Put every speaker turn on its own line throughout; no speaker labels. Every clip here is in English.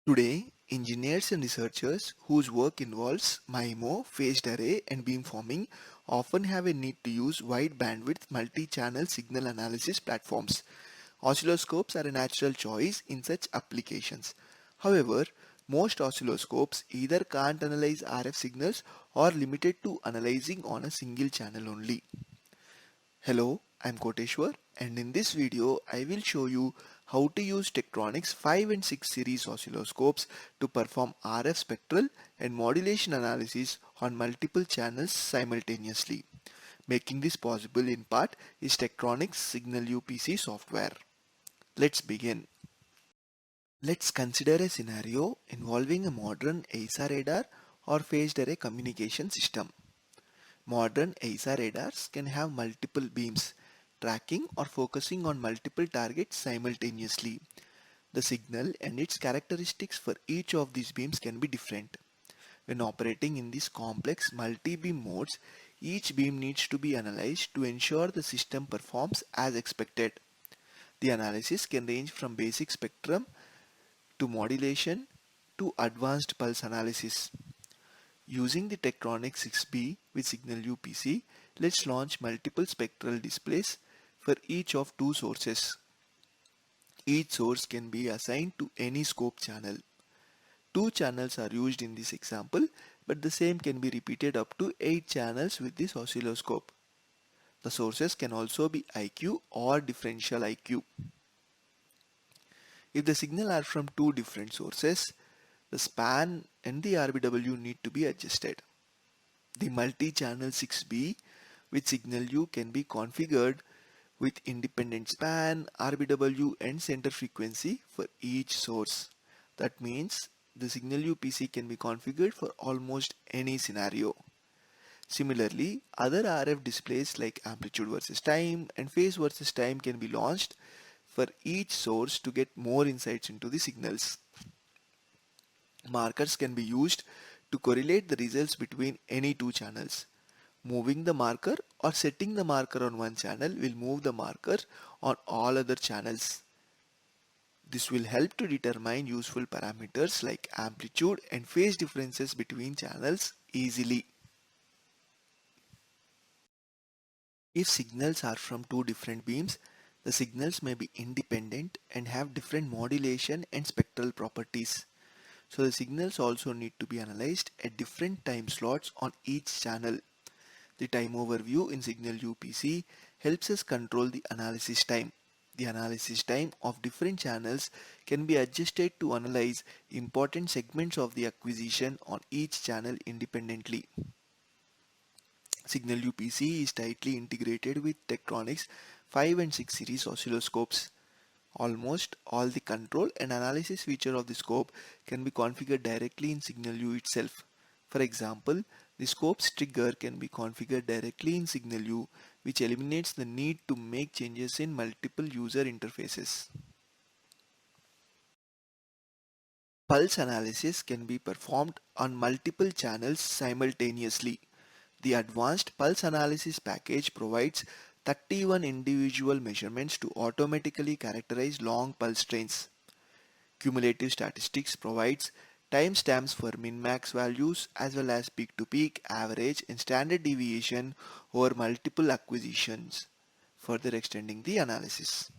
Today, engineers and researchers whose work involves MIMO, phased array, and beamforming often have a need to use wide bandwidth multi-channel signal analysis platforms. Oscilloscopes are a natural choice in such applications. However, most oscilloscopes either can't analyze RF signals or limited to analyzing on a single channel only. Hello, I'm Koteshwar, and in this video I will show you how to use Tektronix 5 and 6 series oscilloscopes to perform RF spectral and modulation analysis on multiple channels simultaneously. Making this possible in part is Tektronix SignalVu-PC software. Let's begin. Let's consider a scenario involving a modern AESA radar or phased array communication system. Modern AESA radars can have multiple beams, tracking or focusing on multiple targets simultaneously. The signal and its characteristics for each of these beams can be different. When operating in these complex multi-beam modes, each beam needs to be analyzed to ensure the system performs as expected. The analysis can range from basic spectrum to modulation to advanced pulse analysis. Using the Tektronix 6B with SignalVu-PC, let's launch multiple spectral displays for each of two sources. Each source can be assigned to any scope channel. Two channels are used in this example, but the same can be repeated up to 8 channels with this oscilloscope. The sources can also be IQ or differential IQ. If the signal are from two different sources, the span and the RBW need to be adjusted. The multi-channel 6B with SignalVu can be configured with independent span, RBW and center frequency for each source. That means the SignalVu-PC can be configured for almost any scenario. Similarly, other RF displays like amplitude versus time and phase versus time can be launched for each source to get more insights into the signals. Markers can be used to correlate the results between any two channels. Moving the marker or setting the marker on one channel will move the marker on all other channels. This will help to determine useful parameters like amplitude and phase differences between channels easily. If signals are from two different beams, the signals may be independent and have different modulation and spectral properties. So the signals also need to be analyzed at different time slots on each channel. The time overview in SignalVu-PC helps us control the analysis time. The analysis time of different channels can be adjusted to analyze important segments of the acquisition on each channel independently. SignalVu-PC is tightly integrated with Tektronix 5 and 6 series oscilloscopes. Almost all the control and analysis feature of the scope can be configured directly in SignalVu itself. For example, the scope's trigger can be configured directly in SignalVu, which eliminates the need to make changes in multiple user interfaces. Pulse analysis can be performed on multiple channels simultaneously. The advanced pulse analysis package provides 31 individual measurements to automatically characterize long pulse trains. Cumulative statistics provides timestamps for min-max values as well as peak-to-peak, average and standard deviation over multiple acquisitions, further extending the analysis.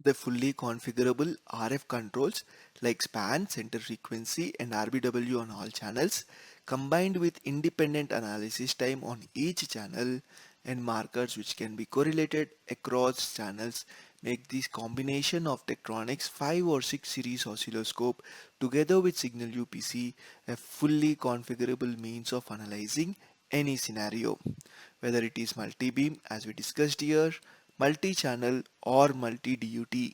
The fully configurable RF controls like span, center frequency and RBW on all channels, combined with independent analysis time on each channel and markers which can be correlated across channels, make this combination of Tektronix 5 or 6 series oscilloscope together with SignalVu-PC a fully configurable means of analyzing any scenario, whether it is multi-beam as we discussed here, multi-channel or multi-DUT.